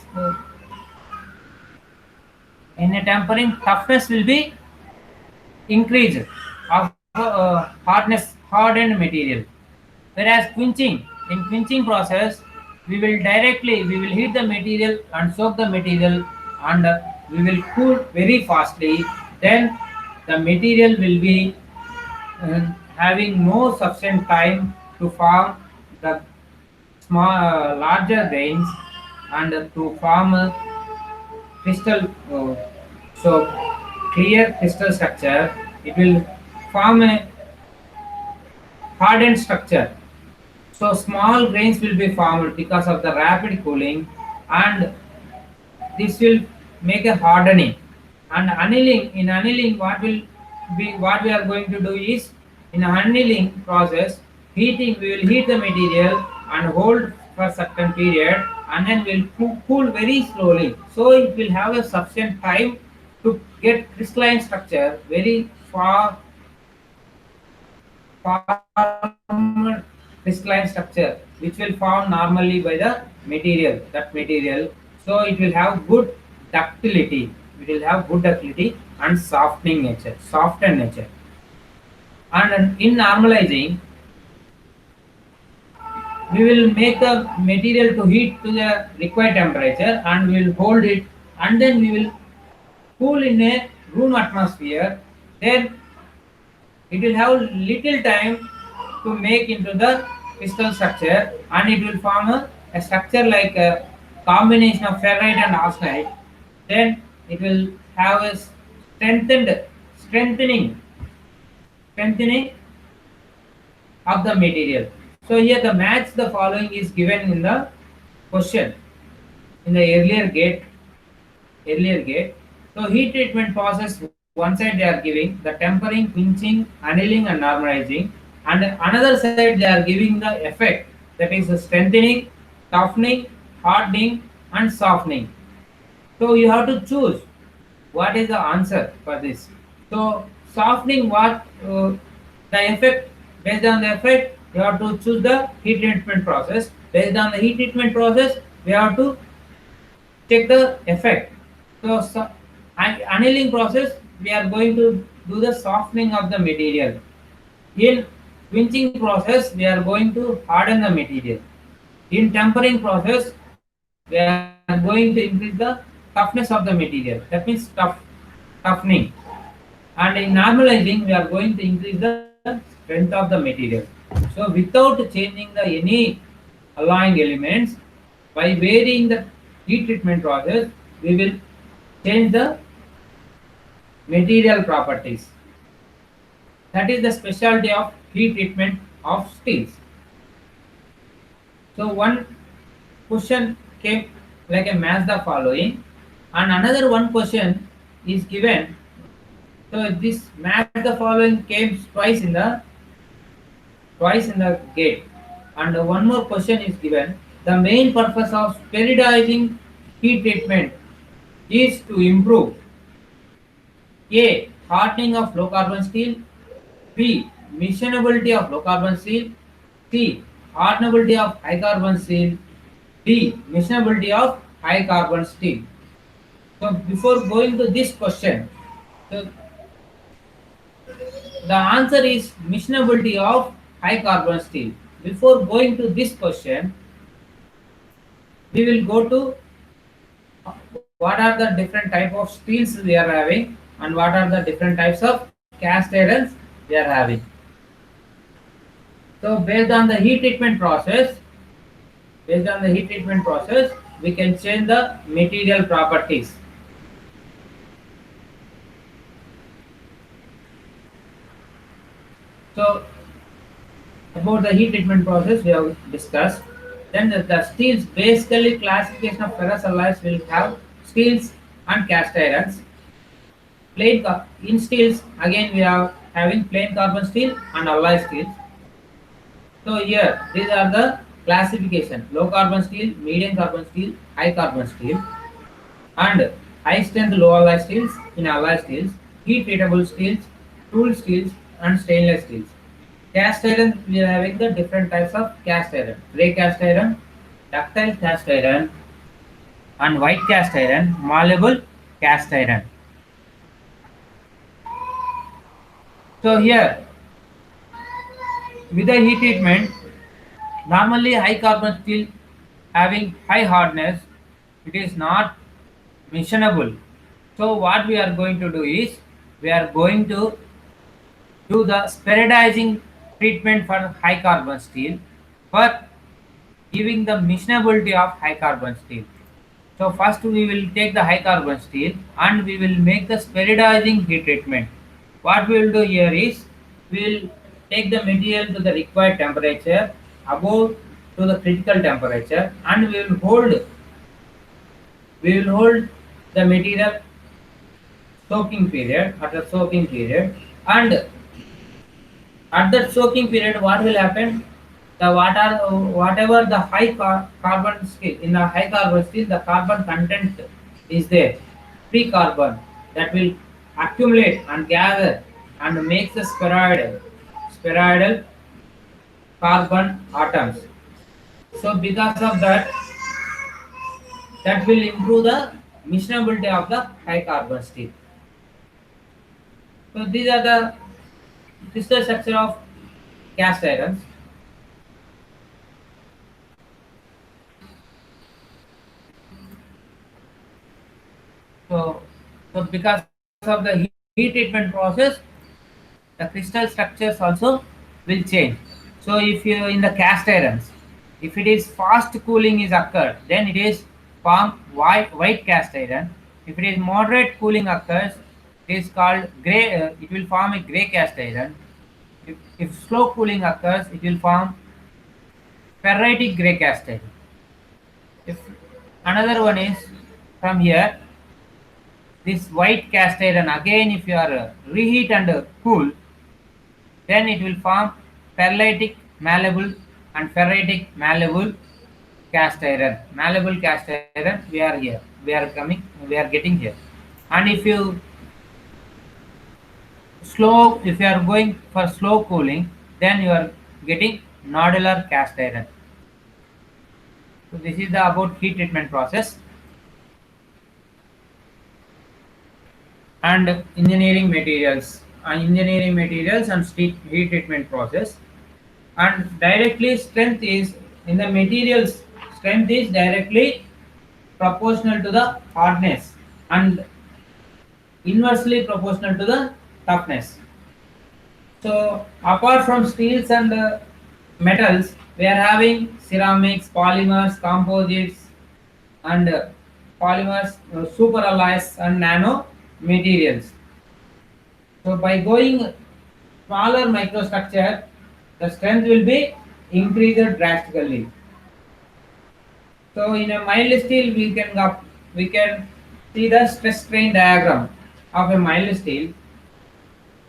in a tempering toughness will be increased of hardened material. Whereas quenching, in quenching process, we will heat the material and soak the material and we will cool very fastly. Then the material will be having no sufficient time to form the small larger grains and to form a crystal so clear crystal structure. It will form a hardened structure. So small grains will be formed because of the rapid cooling, and this will make a hardening. And annealing, in annealing, what we are going to do is, in annealing process, heating, we will heat the material and hold for certain period, and then we'll cool very slowly. So it will have a sufficient time to get crystalline structure very form crystalline structure which will form normally by the material. So it will have good ductility, and soften nature. And in normalizing, we will make the material to heat to the required temperature and we will hold it, and then we will cool in a room atmosphere. Then it will have little time to make into the crystal structure, and it will form a structure like a combination of ferrite and austenite. Then it will have a strengthening strengthening of the material. So here the match the following is given in the question in the earlier gate. So heat treatment process, one side they are giving the tempering, pinching, annealing and normalizing, and another side they are giving the effect, that is the strengthening, toughening, hardening and softening. So you have to choose what is the answer for this. So softening, what the effect, based on the effect you have to choose the heat treatment process. Based on the heat treatment process we have to check the effect. So annealing process, we are going to do the softening of the material. In quenching process, we are going to harden the material. In tempering process, we are going to increase the toughness of the material. That means toughening. And in normalizing, we are going to increase the strength of the material. So without changing the any alloying elements, by varying the heat treatment process, we will change the material properties. That is the specialty of heat treatment of steels. So one question came like a match the following, and another one question is given. So this match the following came twice in the gate, and one more question is given. The main purpose of periodizing heat treatment is to improve A. Hardening of low carbon steel, B. Missionability of low carbon steel, C. Hardenability of high carbon steel, D. Missionability of high carbon steel. So before going to this question, so the answer is missionability of high carbon steel. Before going to this question, we will go to what are the different type of steels we are having and what are the different types of cast irons we are having. So based on the heat treatment process, we can change the material properties. So about the heat treatment process we have discussed. Then the steels, basically classification of ferrous alloys will have steels and cast irons. In steels, again we are having plain carbon steel and alloy steels. So here these are the classification: low carbon steel, medium carbon steel, high carbon steel. And high strength low alloy steels, in alloy steels, heat treatable steels, tool steels, and stainless steels. Cast iron, we are having the different types of cast iron: gray cast iron, ductile cast iron, and white cast iron, malleable cast iron. So here, with the heat treatment, normally high carbon steel having high hardness, it is not missionable. So what we are going to do is, we are going to do the spheroidizing treatment for high carbon steel for giving the missionability of high carbon steel. So first we will take the high carbon steel and we will make the spheroidizing heat treatment. What we will do here is, we will take the material to the required temperature above to the critical temperature, and we will hold the material soaking period, at the soaking period, and at that soaking period, what will happen? The water, whatever the carbon steel, in the high carbon steel, the carbon content is there, free carbon, that will accumulate and gather and makes the spheroidal carbon atoms. So because of that, that will improve the missionability of the high carbon steel. So these are the crystal structure of cast irons. So, so because of the heat treatment process, the crystal structures also will change. So if you in the cast irons, if it is fast cooling is occurred, then it is form white cast iron. If it is moderate cooling occurs, it is called gray. It will form a gray cast iron. If slow cooling occurs, it will form ferritic gray cast iron. If another one is from here, this white cast iron, again if you are reheat and cool, then it will form ferritic malleable and ferritic malleable cast iron. Malleable cast iron, we are here. We are getting here. And if you are going for slow cooling, then you are getting nodular cast iron. So this is the about heat treatment process and engineering materials and heat treatment process. And directly strength is in the materials, strength is directly proportional to the hardness and inversely proportional to the toughness. So apart from steels and metals, we are having ceramics, polymers, composites, and polymers, super alloys, and nano materials. So by going smaller microstructure, the strength will be increased drastically. So in a mild steel, we can see the stress strain diagram of a mild steel.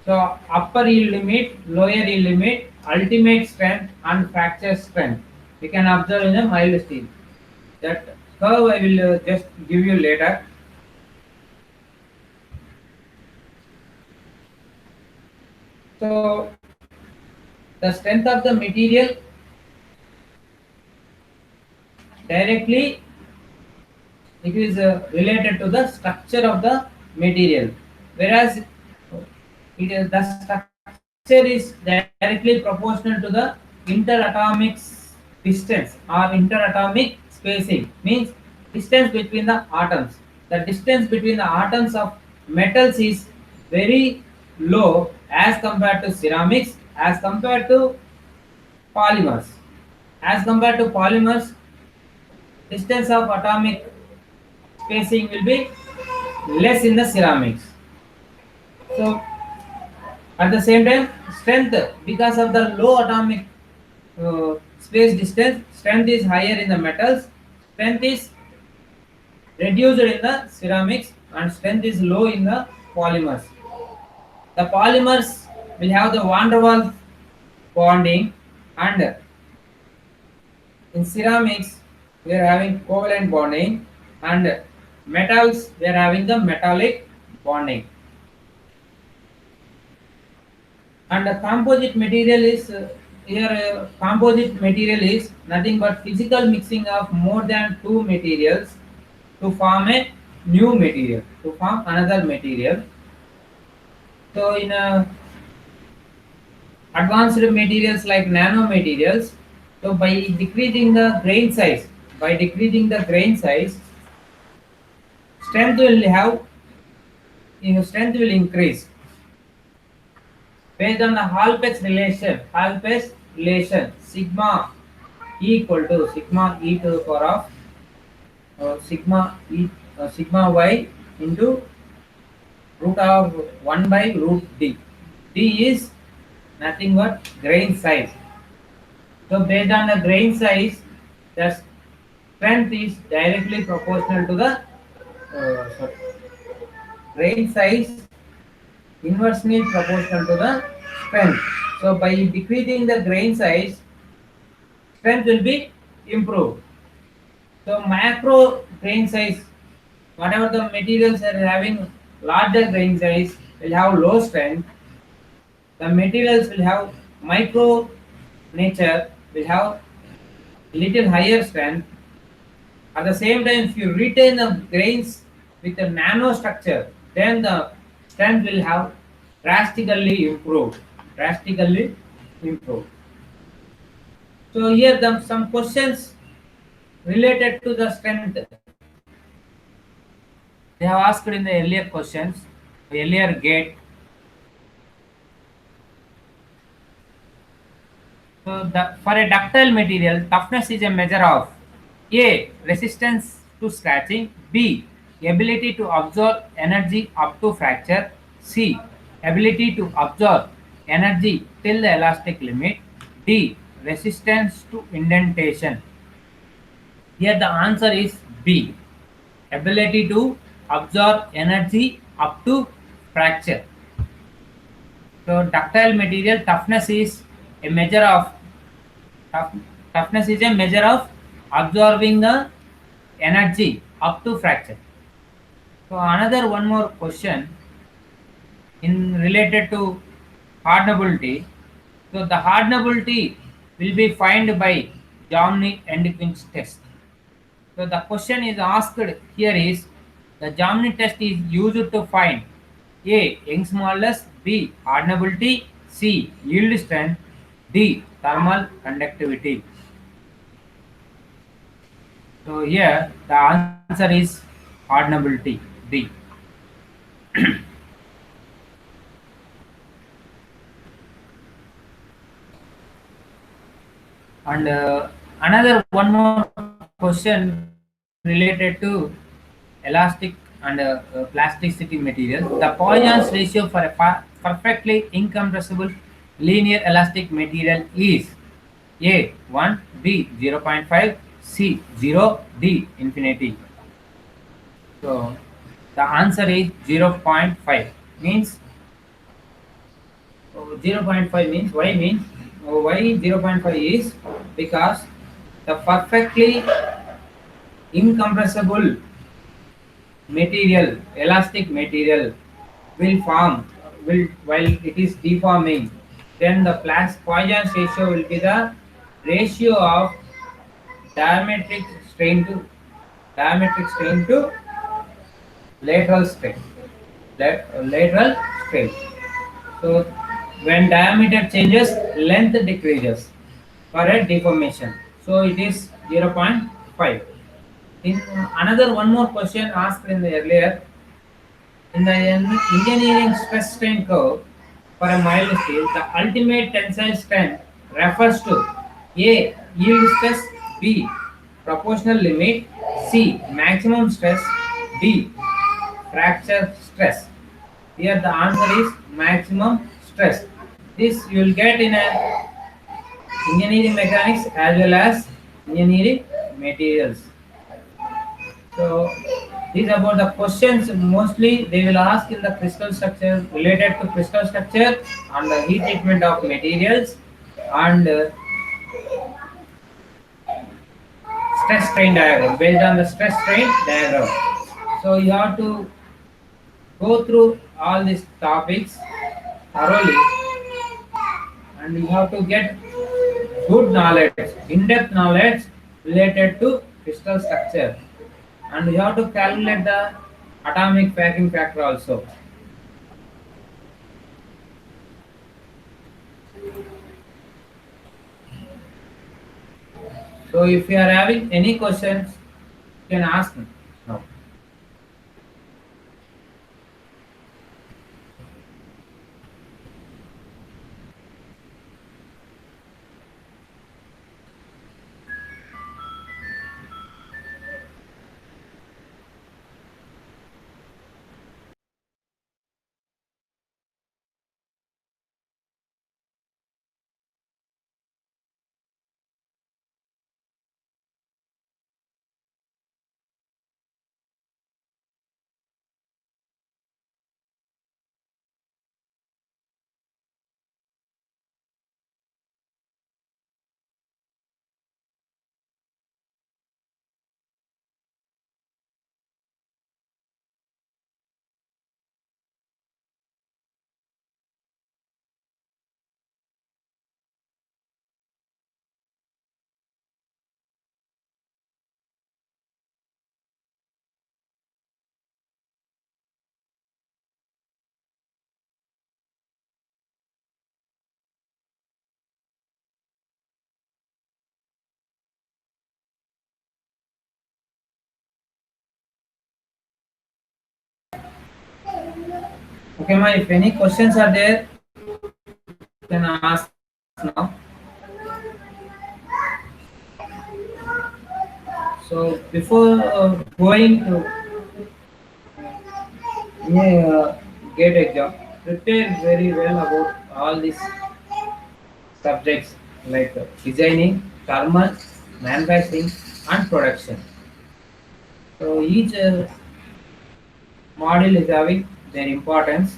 So upper yield limit, lower yield limit, ultimate strength, and fracture strength. We can observe in a mild steel. That curve I will just give you later. So the strength of the material directly, it is related to the structure of the material, whereas the structure is directly proportional to the interatomic distance or interatomic spacing, means distance between the atoms. The distance between the atoms of metals is very low as compared to ceramics, as compared to polymers. As compared to polymers, distance of atomic spacing will be less in the ceramics. So at the same time, strength, because of the low atomic space distance, strength is higher in the metals, strength is reduced in the ceramics, and strength is low in the polymers. The polymers will have the van der Waals bonding, and in ceramics we are having covalent bonding, and Metals, we are having the metallic bonding. And the composite material is here composite material is nothing but physical mixing of more than two materials to form a new material, to form another material. So in advanced materials like nanomaterials, so by decreasing the grain size, by decreasing the grain size, strength will have, strength will increase based on the Hall-Petz relation, sigma E equal to sigma e to the power of sigma y into root of 1 by root d. D is nothing but grain size. So based on the grain size, the strength is directly proportional to the sorry, grain size inversely proportional to the strength. So by decreasing the grain size, strength will be improved. So macro grain size, whatever the materials are having larger grain size will have low strength. The materials will have micro nature will have little higher strength. At the same time, if you retain the grains with a nano structure, then the strength will have drastically improved. Drastically improved. So here some questions related to the strength. They have asked in the earlier questions, earlier gate. So for a ductile material, toughness is a measure of A. Resistance to scratching, B. Ability to absorb energy up to fracture, C. Ability to absorb energy till the elastic limit, D. Resistance to indentation. Here the answer is B. Ability to absorb energy up to fracture. So ductile material a measure of tough, toughness is a measure of absorbing the energy up to fracture. So another one more question in related to hardenability. So the hardenability will be found by Jominy and Quinch test. So the question is asked here is the Jominy test is used to find A. Young's modulus, B. Hardenability, C. Yield strength, D. Thermal conductivity. So here the answer is hardenability, D. And another one more question related to elastic and plasticity material. The Poisson's ratio for a perfectly incompressible linear elastic material is A 1, B 0.5, C 0, D infinity. So the answer is 0.5 means 0.5 means why 0.5 is because the perfectly incompressible material, elastic material will form will while it is deforming. Then the Poisson's ratio will be the ratio of diametric strain to lateral strain. Lateral strain. So when diameter changes, length decreases for a deformation. So it is 0.5. In another one more question asked in the earlier, in the engineering stress strain curve for a mild steel, the ultimate tensile strength refers to A. Yield stress, B. Proportional limit, C. Maximum stress, D. Fracture stress. Here the answer is maximum stress. This you will get in a engineering mechanics as well as engineering materials. So these about the questions mostly they will ask in the crystal structure related to crystal structure and the heat treatment of materials and stress strain diagram based on the stress strain diagram. So you have to go through all these topics thoroughly, and you have to get good knowledge, in-depth knowledge related to crystal structure, and you have to calculate the atomic packing factor also. So if you are having any questions, you can ask me now. Okay, ma, if any questions are there, you can ask now. So before going to gate exam, prepare very well about all these subjects like designing, thermal, manufacturing, and production. So each module is having their importance,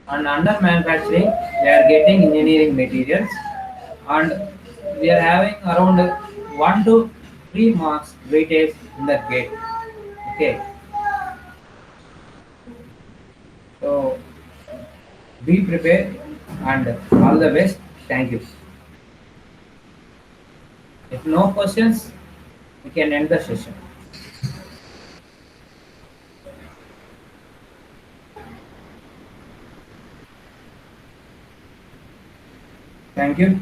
and under manufacturing, they are getting engineering materials, and we are having around 1 to 3 marks weightage in that gate. Okay, so be prepared and all the best. Thank you. If no questions, we can end the session. Thank you.